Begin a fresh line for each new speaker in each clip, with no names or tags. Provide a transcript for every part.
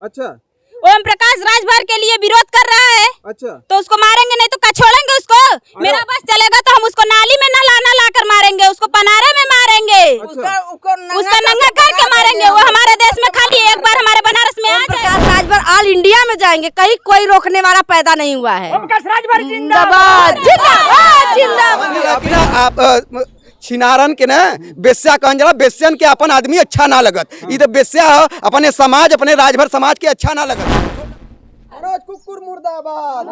अच्छा,
ओम प्रकाश राजभर के लिए विरोध कर रहा है।
अच्छा,
तो उसको मारेंगे नहीं तो क्या छोड़ेंगे उसको? मेरा बस चलेगा तो हम उसको नाली में न लाकर मारेंगे, उसको पनारा में मारेंगे, उसका नंगा करके मारेंगे। वो हमारे देश में खाली एक बार हमारे बनारस में आ जाए।
राजभर ऑल इंडिया में जाएंगे, कहीं कोई रोकने वाला पैदा नहीं हुआ है।
जिंदाबाद जिंदाबाद जिंदाबाद।
आप छिनारन के ना बेस्या कहन जला, बेस्यन के अपन आदमी अच्छा ना लगत। ई तो बेस्या अपने समाज, अपने राजभर समाज के अच्छा ना लगत। मनोज कुक्कुर मुर्दाबाद।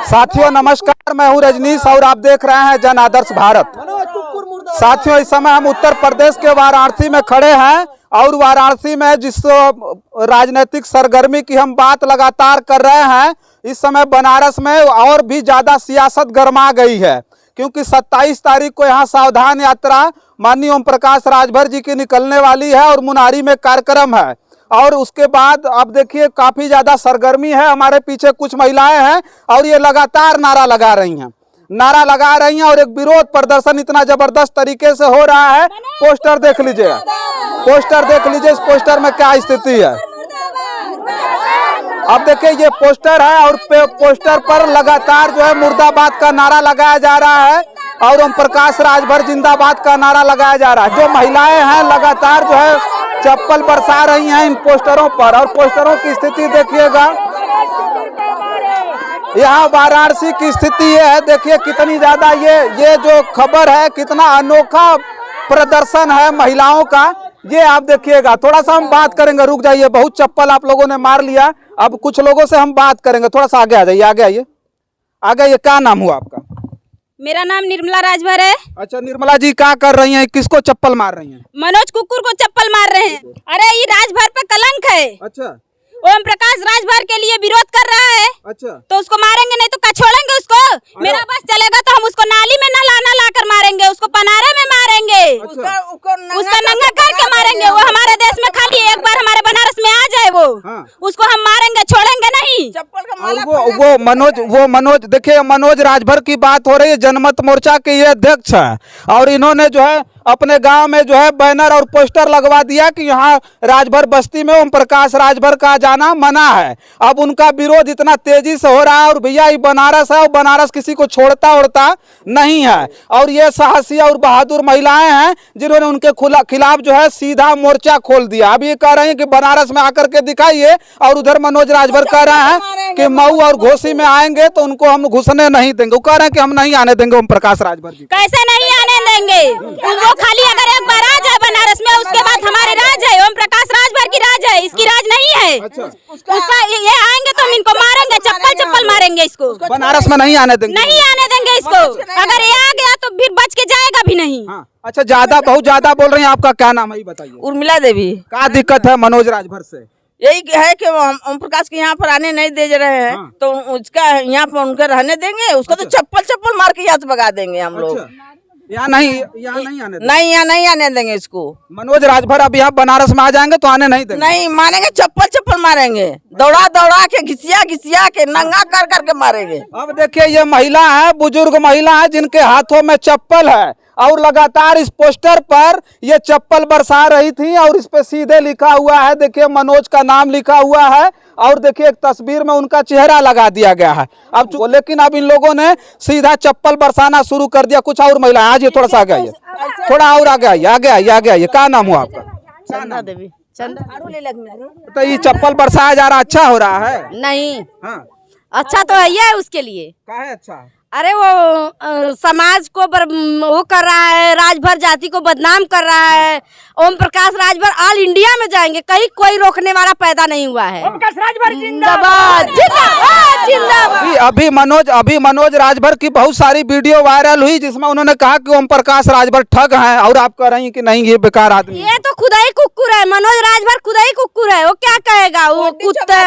साथियों नमस्कार, मैं हूं रजनीश और आप देख रहे हैं जन आदर्श भारत।
मनोज कुक्कुर मुर्दाबाद।
साथियों इस समय हम उत्तर प्रदेश के वाराणसी में खड़े हैं और वाराणसी में जिस राजनीतिक सरगर्मी की हम बात लगातार कर रहे हैं, इस समय बनारस में और भी ज्यादा सियासत गरमा गई है, क्योंकि 27 तारीख को यहाँ सावधान यात्रा माननीय ओम प्रकाश राजभर जी की निकलने वाली है और मुनारी में कार्यक्रम है। और उसके बाद अब देखिए काफी ज्यादा सरगर्मी है। हमारे पीछे कुछ महिलाएं हैं और ये लगातार नारा लगा रही हैं और एक विरोध प्रदर्शन इतना जबरदस्त तरीके से हो रहा है। पोस्टर देख लीजिए, इस पोस्टर में क्या स्थिति है। अब देखिए ये पोस्टर है और पोस्टर पर लगातार जो है मुर्दाबाद का नारा लगाया जा रहा है और ओम प्रकाश राजभर जिंदाबाद का नारा लगाया जा रहा है। जो महिलाएं हैं लगातार जो है चप्पल बरसा रही हैं इन पोस्टरों पर, और पोस्टरों की स्थिति देखिएगा। यहाँ वाराणसी की स्थिति ये है, देखिए कितनी ज्यादा ये जो खबर है, कितना अनोखा प्रदर्शन है महिलाओं का, ये आप देखिएगा। थोड़ा सा हम बात करेंगे, रुक जाइए, बहुत चप्पल आप लोगों ने मार लिया। अब कुछ लोगों से हम बात करेंगे, थोड़ा सा आगे आ जाइए, आगे। क्या नाम हुआ आपका?
मेरा नाम निर्मला राजभर है।
अच्छा निर्मला जी, क्या कर रही हैं? किसको चप्पल मार रही हैं?
मनोज कुक्कुर को चप्पल मार रहे हैं। अरे ये राजभर पे कलंक है।
अच्छा,
ओम प्रकाश राजभर के लिए विरोध कर रहा है।
अच्छा,
तो उसको मारेंगे नहीं तो क्या छोड़ेंगे उसको? मेरा बस चलेगा तो हम उसको नाली में न लाकर मारेंगे, उसको पनारा में मारेंगे, उसका नंगा करके मारेंगे। वो हमारे देश में खाली एक बार हमारे बनारस में आ जाए, उसको हम मारेंगे, छोड़ेंगे नहीं।
और वो मनोज देखिए, मनोज राजभर की बात हो रही है। जनमत मोर्चा के ये अध्यक्ष हैं और इन्होंने जो है अपने गांव में जो है बैनर और पोस्टर लगवा दिया कि यहाँ राजभर बस्ती में ओम प्रकाश राजभर का जाना मना है। अब उनका विरोध इतना तेजी से हो रहा है और भैया ये बनारस है और बनारस किसी को छोड़ता उड़ता नहीं है। और ये साहसी और बहादुर महिलाएं हैं जिन्होंने उनके खिलाफ जो है सीधा मोर्चा खोल दिया। अब ये कह रहे हैं कि बनारस में आकर के दिखाइए, और उधर मनोज राजभर कह रहे हैं कि मऊ और घोसी में आएंगे तो उनको हम घुसने नहीं देंगे। वो कह रहे हैं कि हम नहीं आने देंगे ओम प्रकाश राजभर जी।
कैसे नहीं आने देंगे? खाली अगर एक बार आ जाए बनारस में, उसके बाद हमारे राज है, ओम प्रकाश राजभर की राज है, इसकी राज नहीं है।
अच्छा।
उसका ये आएंगे तो हम इनको मारेंगे, चप्पल मारेंगे इसको।
बनारस में नहीं आने देंगे,
नहीं आने देंगे इसको। अगर ये आ गया तो फिर बच के जाएगा भी नहीं।
हाँ। अच्छा, बहुत ज्यादा बोल रही हैं। आपका क्या नाम है, बताइए?
उर्मिला देवी।
क्या दिक्कत है मनोज राजभर से?
यही है कि ओम प्रकाश के यहाँ पर आने नहीं दे रहे हैं। हाँ। तो उसका यहाँ पर उनके रहने देंगे, उसको तो चप्पल मार के यहाँ से भगा देंगे हम लोग।
यहाँ नहीं
आने देंगे इसको।
मनोज राजभर अब यहाँ बनारस में आ जाएंगे तो आने नहीं देंगे?
नहीं मारेंगे, चप्पल मारेंगे, दौड़ा के घिसिया के नंगा कर के मारेंगे।
अब देखिए ये महिला है, बुजुर्ग महिला है, जिनके हाथों में चप्पल है और लगातार इस पोस्टर पर ये चप्पल बरसा रही थी और इस पे सीधे लिखा हुआ है, देखिए मनोज का नाम लिखा हुआ है और देखिए एक तस्वीर में उनका चेहरा लगा दिया गया है। लेकिन अब इन लोगों ने सीधा चप्पल बरसाना शुरू कर दिया। कुछ और महिला आज ये थोड़ा सा आगे आइए, थोड़ा और आगे आइए। क्या नाम हुआ आपका?
चंदा देवी।
तो ये चप्पल बरसाया जा रहा, अच्छा हो रहा है?
नहीं।
हाँ।
अच्छा तो है उसके लिए।
क्या है अच्छा?
अरे वो समाज को वो कर रहा है, राजभर जाति को बदनाम कर रहा है। ओम प्रकाश राजभर ऑल इंडिया में जाएंगे, कहीं कोई रोकने वाला पैदा नहीं हुआ है।
ओम प्रकाश राजभर
जिंदाबाद जिंदाबाद जिंदाबाद।
अभी मनोज राजभर की बहुत सारी वीडियो वायरल हुई जिसमें उन्होंने कहा कि ओम प्रकाश राजभर ठग हैं, और आप कह रही हैं कि नहीं ये बेकार आदमी।
ये तो खुदाई कुक्कुर है, मनोज राजभर खुदाई कुक्कुर है। वो क्या कहेगा? वो कुत्ता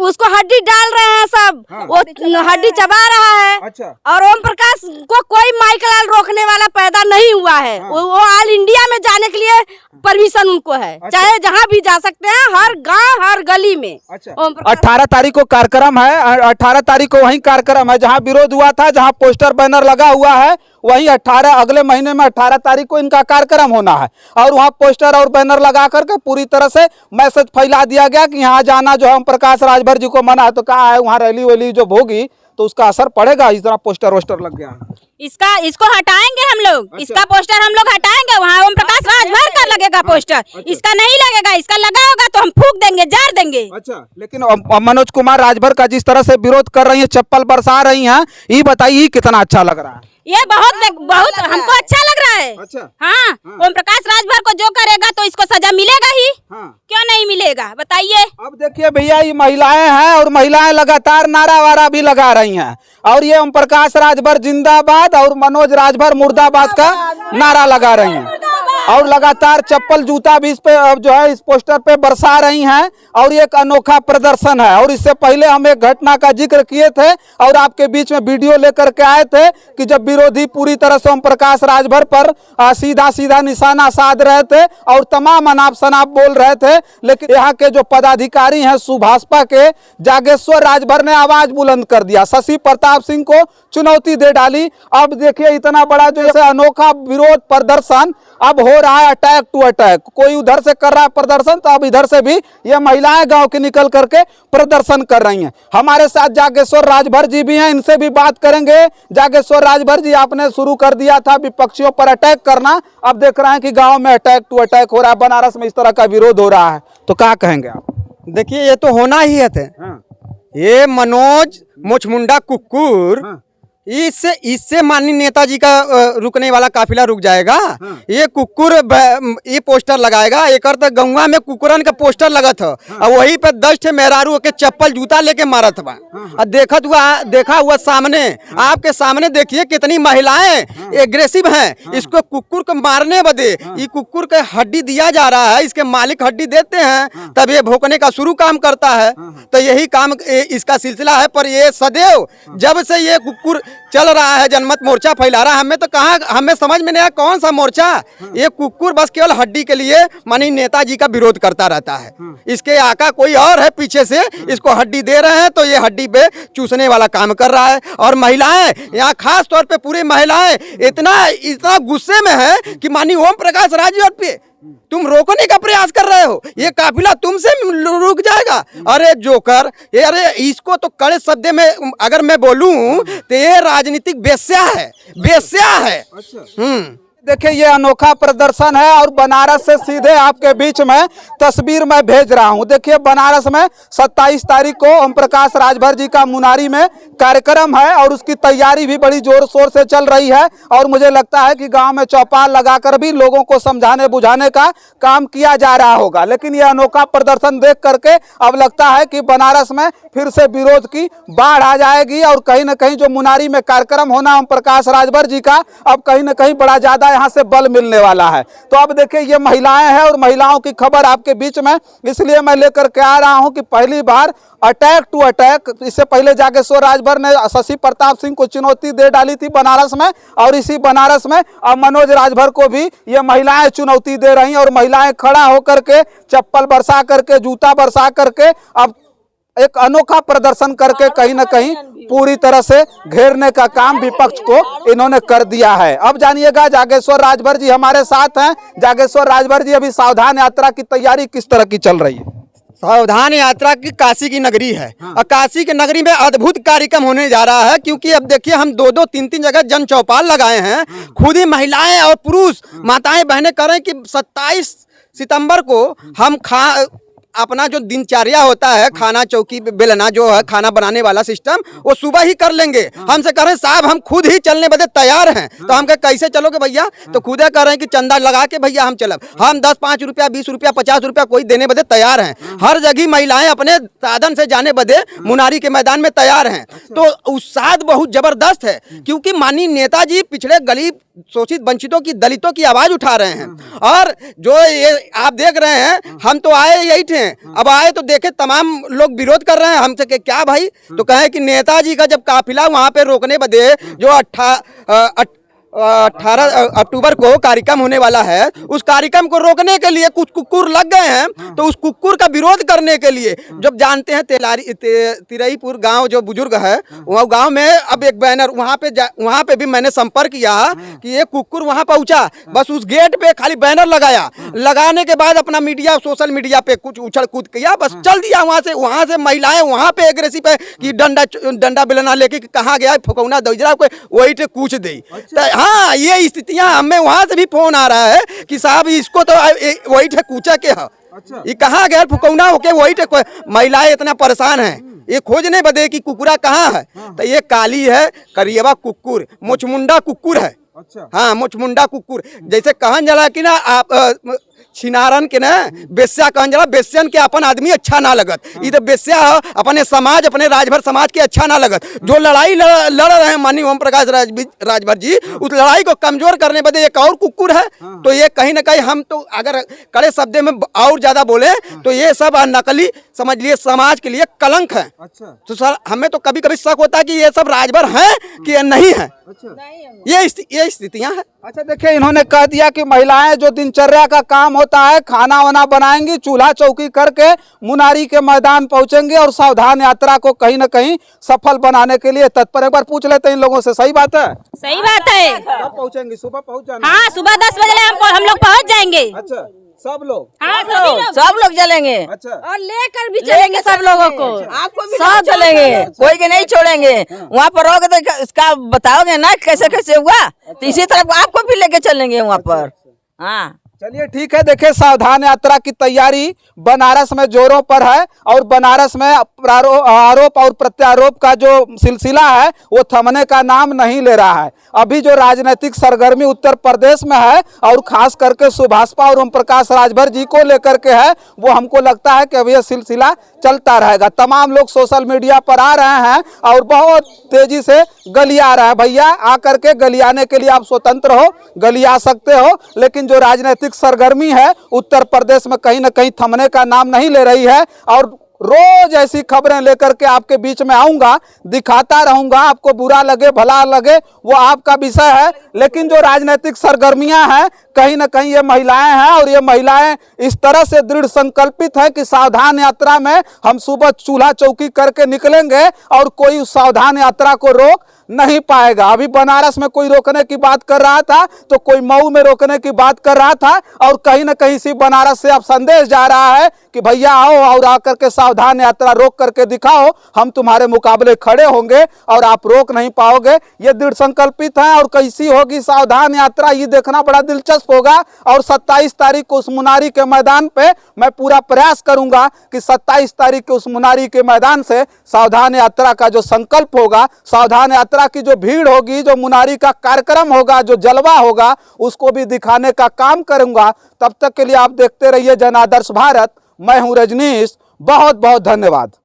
उसको हड्डी डाल रहे हैं सब। वो हड्डी चबा रहा है।
अच्छा।
और ओम प्रकाश को कोई माइकल रोकने वाला पैदा नहीं हुआ है। वो ऑल इंडिया में जाने के लिए परमिशन उनको है।
अच्छा।
चाहे जहाँ भी जा सकते हैं, हर गांव हर गली में।
अच्छा।
ओम प्रकाश
18 तारीख को कार्यक्रम है, 18 तारीख को वही कार्यक्रम है जहाँ विरोध हुआ था, जहाँ पोस्टर बैनर लगा हुआ है, वही 18 अगले महीने में 18 तारीख को इनका कार्यक्रम होना है। और वहाँ पोस्टर और बैनर लगा करके पूरी तरह से मैसेज फैला दिया गया कि यहाँ जाना जो है ओम प्रकाश राजभर जी को मना है। तो कहा है वहाँ रैली वैली जो होगी तो उसका असर पड़ेगा। इस तरह पोस्टर वोस्टर लग गया है।
इसको हटाएंगे हम लोग।
अच्छा।
इसका पोस्टर हम लोग हटाएंगे। वहाँ ओम प्रकाश राजभर का लगेगा पोस्टर।
अच्छा।
इसका नहीं लगेगा। इसका लगा होगा तो हम फूक देंगे, जार देंगे।
अच्छा, लेकिन मनोज कुमार राजभर का जिस तरह से विरोध कर रही है, चप्पल बरसा रही हैं, ये बताइए कितना अच्छा लग रहा है?
ये बहुत हमको अच्छा लग रहा है।
अच्छा।
हाँ, ओम प्रकाश राजभर को जो करेगा तो इसको सजा मिलेगा ही।
हाँ।
क्यों नहीं मिलेगा बताइए?
अब देखिए भैया, ये महिलाएं हैं और महिलाएं लगातार नारा वारा भी लगा रही हैं और ये ओम प्रकाश राजभर जिंदाबाद और मनोज राजभर मुर्दाबाद का नारा लगा रही हैं और लगातार चप्पल जूता भी इस पे जो है इस पोस्टर पे बरसा रही हैं। और ये एक अनोखा प्रदर्शन है। और इससे पहले हम एक घटना का जिक्र किए थे और आपके बीच में वीडियो लेकर के आए थे कि जब विरोधी पूरी तरह से ओम प्रकाश राजभर पर सीधा सीधा निशाना साध रहे थे और तमाम अनाप शनाप बोल रहे थे, लेकिन यहाँ के जो पदाधिकारी हैं सुभाषपा के, जागेश्वर राजभर ने आवाज बुलंद कर दिया, शशि प्रताप सिंह को चुनौती दे डाली। अब देखिए इतना बड़ा जो है अनोखा विरोध प्रदर्शन अब हो रहा है, अटैक टू अटैक। कोई उधर से कर रहा है प्रदर्शन तो अब इधर से भी ये महिलाएं गांव के निकल करके प्रदर्शन कर रही हैं। हमारे साथ जागेश्वर राजभर जी भी हैं, इनसे भी बात करेंगे। जागेश्वर राजभर जी, आपने शुरू कर दिया था विपक्षियों पर अटैक करना, अब देख रहे हैं कि गांव में अटैक टू अटैक हो रहा है, बनारस में इस तरह का विरोध हो रहा है, तो क्या कहेंगे आप?
देखिए ये तो होना ही है। ये मनोज मुचमुंडा कुक्कुर, इससे माननीय नेताजी का रुकने वाला काफिला रुक जाएगा। ये कुकुर ये पोस्टर लगाएगा। एक तो गंगा में कुकुरन का पोस्टर लगा था और वहीं पे 10 ठे मेहरारू के चप्पल जूता लेके मारत बा। और देखा हुआ सामने, आपके सामने देखिए कितनी महिलाएं एग्रेसिव हैं इसको कुकुर को मारने बदे। ये कुकुर के हड्डी दिया जा रहा है, इसके मालिक हड्डी देते हैं तब ये भौंकने का शुरू काम करता है। तो यही काम इसका सिलसिला है। पर ये सदैव जब से ये कुकुर चल रहा है, जनमत मोर्चा फैला रहा है, हमें तो कहा, हमें समझ में नहीं आया कौन सा मोर्चा। ये कुकुर बस केवल हड्डी के लिए माननीय नेताजी का विरोध करता रहता है। इसके आका कोई और है पीछे से, इसको हड्डी दे रहे हैं तो ये हड्डी पे चूसने वाला काम कर रहा है। और महिलाएं यहाँ खास तौर पे पूरी महिलाएं इतना गुस्से में है कि माननीय ओम प्रकाश राजभर पे तुम रोकने का प्रयास कर रहे हो, ये काफिला तुमसे रुक जाएगा। अरे जोकर, अरे इसको तो कड़े शब्द में अगर मैं बोलूं तो ये राजनीतिक वेश्या है। देखिए ये अनोखा प्रदर्शन है और बनारस से सीधे आपके बीच में तस्वीर मैं भेज रहा हूं। देखिए बनारस में 27 तारीख को ओम प्रकाश राजभर जी का मुनारी में कार्यक्रम है और उसकी तैयारी भी बड़ी जोर शोर से चल रही है। और मुझे लगता है कि गांव में चौपाल लगाकर भी लोगों को समझाने बुझाने का काम किया जा रहा होगा। लेकिन यह अनोखा प्रदर्शन देख करके अब लगता है कि बनारस में फिर से विरोध की बाढ़ आ जाएगी और कहीं न कहीं जो मुनारी में कार्यक्रम होना ओम प्रकाश राजभर जी का, अब कहीं न कहीं बड़ा ज्यादा यहाँ से बल मिलने वाला है। तो अब देखिए ये महिलाएं हैं और महिलाओं की खबर आपके बीच में इसलिए मैं लेकर के आ रहा हूं कि पहली बार अटैक टू अटैक, इससे पहले जागेश्वर राजभर ने शशि प्रताप सिंह को चुनौती दे डाली थी बनारस में, और इसी बनारस में अब मनोज राजभर को भी ये महिलाएं चुनौती दे रही हैं। और महिलाएं खड़ा होकर के चप्पल बरसा करके, जूता बरसा करके अब एक अनोखा प्रदर्शन करके कहीं न कहीं पूरी तरह से घेरने का काम विपक्ष को इन्होंने कर दिया है। अब जानिएगा जागेश्वर राजभर जी हमारे साथ हैं। जागेश्वर राजभर जी, अभी सावधान यात्रा की तैयारी किस तरह की चल रही है? सावधान यात्रा की काशी की नगरी है। और काशी की नगरी में अद्भुत कार्यक्रम होने जा रहा है, क्योंकि अब देखिए हम 2-2, 3-3 जगह जन चौपाल लगाए हैं। खुद ही महिलाएं और पुरुष माताएं बहनें कर रहे हैं कि 27 सितंबर को हम अपना जो दिनचर्या होता है, खाना चौकी बेलना जो है खाना बनाने वाला सिस्टम, वो सुबह ही कर लेंगे। हमसे कह रहे हैं साहब हम खुद ही चलने बदे तैयार हैं। तो हम कहे कैसे चलोगे भैया? तो खुद कह रहे हैं कि चंदा लगा के भैया हम चलब। हम 10-5 रुपया, 20 रुपया, 50 रुपया कोई देने बदे तैयार हैं। हर जगह महिलाएं अपने साधन से जाने बदे मुनारी के मैदान में तैयार हैं। तो उत्साह बहुत जबरदस्त है, क्योंकि माननीय नेताजी पिछड़े गरीब शोषित वंचितों की, दलितों की आवाज उठा रहे हैं। और जो ये आप देख रहे हैं, हम तो आए यही थे, अब आए तो देखे तमाम लोग विरोध कर रहे हैं हमसे कि क्या भाई, तो कहे कि नेताजी का जब काफिला वहां पे रोकने बदे जो 18 अक्टूबर को कार्यक्रम होने वाला है, उस कार्यक्रम को रोकने के लिए कुछ कुकुर लग गए हैं। तो उस कुकुर का विरोध करने के लिए, जब जानते हैं तिरईपुर गांव जो बुजुर्ग है, वह गांव में अब एक बैनर वहां पे भी मैंने संपर्क किया कि ये कुकुर वहां पहुंचा, बस उस गेट पे खाली बैनर लगाया, लगाने के बाद अपना मीडिया सोशल मीडिया पे कुछ उछल कूद किया, बस चल दिया वहां से महिलाएं वहां पे एग्रेसिव है कि डंडा बेलना लेके कहाँ गया फुकौना दौजरा को वही से कूच दे। हाँ, ये स्थितियां हमें वहां से भी फोन आ रहा है कि साहब इसको तो वही ठे कूचा के है, ये कहाँ गया फुकौना होके वही ठे। महिलाएं इतना परेशान हैं, ये खोजने बदे कि कुकुरा कहाँ है, तो ये काली है करिएवा कुकुर, मुचमुंडा कुकुर है। हाँ, मुचमुंडा कुकुर, जैसे कहन जला कि ना आप छिनारन के ना बेस्या कहन जला, बेस्यन के अपन आदमी अच्छा ना लगत, ये तो बेस्या अपने समाज, अपने राजभर समाज के अच्छा ना लगत। जो लड़ाई लड़ रहे हैं माननीय ओम प्रकाश राजभर जी, उस लड़ाई को कमजोर करने बदे एक और कुकुर है। तो ये कहीं ना कहीं हम तो अगर कड़े शब्द में और ज्यादा बोले तो ये सब नकली समझ लिए समाज के लिए कलंक है। तो सर हमें तो कभी कभी शक होता है कि ये सब राजभर हैं कि नहीं है। ये स्थितियां हैं।
अच्छा देखिए, इन्होंने कह दिया कि महिलाएं जो दिनचर्या का काम होता है, खाना वाना बनाएंगी, चूल्हा चौकी करके मुनारी के मैदान पहुंचेंगे और सावधान यात्रा को कहीं ना कहीं सफल बनाने के लिए तत्पर। एक बार पूछ लेते हैं इन लोगों से, सही बात है?
सही बात है।
कब पहुंचेंगी? सुबह पहुंच जाना?
हाँ, सुबह 10 बजे हम लोग पहुंच जाएंगे।
अच्छा, सब लोग?
हाँ,
सब लोग चलेंगे।
अच्छा,
और लेकर भी चलेंगे सब लोगों को,
आपको भी सब चलेंगे, कोई के नहीं छोड़ेंगे। वहाँ पर रहोगे तो इसका बताओगे ना कैसे कैसे हुआ, तो इसी तरह आपको भी लेके चलेंगे वहाँ पर। हाँ,
चलिए ठीक है। देखिए, सावधान यात्रा की तैयारी बनारस में जोरों पर है और बनारस में आरोप और प्रत्यारोप का जो सिलसिला है वो थमने का नाम नहीं ले रहा है। अभी जो राजनीतिक सरगर्मी उत्तर प्रदेश में है और खास करके सुभाषपा और ओम प्रकाश राजभर जी को लेकर के है, वो हमको लगता है कि अभी यह सिलसिला चलता रहेगा। तमाम लोग सोशल मीडिया पर आ रहे हैं और बहुत तेजी से गलिया रहे हैं। भैया आकर के गलियाने के लिए आप स्वतंत्र हो, गलिया सकते हो, लेकिन जो राजनीतिक सरगर्मी है उत्तर प्रदेश में कहीं ना कहीं थमने का नाम नहीं ले रही है। और रोज ऐसी खबरें लेकर के आपके बीच में आऊंगा, दिखाता रहूंगा। आपको बुरा लगे भला लगे वो आपका विषय है, लेकिन जो राजनीतिक सरगर्मियां हैं कहीं ना कहीं ये महिलाएं हैं और ये महिलाएं इस तरह से दृढ़ संकल्पित है कि सावधान यात्रा में हम सुबह चूल्हा चौकी करके निकलेंगे और कोई उस सावधान यात्रा को रोक नहीं पाएगा। अभी बनारस में कोई रोकने की बात कर रहा था तो कोई मऊ में रोकने की बात कर रहा था, और कहीं ना कहीं से बनारस से अब संदेश जा रहा है कि भैया आओ और आकर के सावधान यात्रा रोक करके दिखाओ, हम तुम्हारे मुकाबले खड़े होंगे और आप रोक नहीं पाओगे। ये दृढ़ संकल्पित है। और कैसी होगी सावधान यात्रा ये देखना बड़ा दिलचस्प होगा। और 27 तारीख को उस मुनारी के मैदान पे मैं पूरा प्रयास करूंगा कि 27 तारीख के उस मुनारी के मैदान से सावधान यात्रा का जो संकल्प होगा, सावधान यात्रा की जो भीड़ होगी, जो मुनारी का कार्यक्रम होगा, जो जलवा होगा, उसको भी दिखाने का काम करूंगा। तब तक के लिए आप देखते रहिए जन आदर्श भारत। मैं हूं रजनीश, बहुत बहुत धन्यवाद।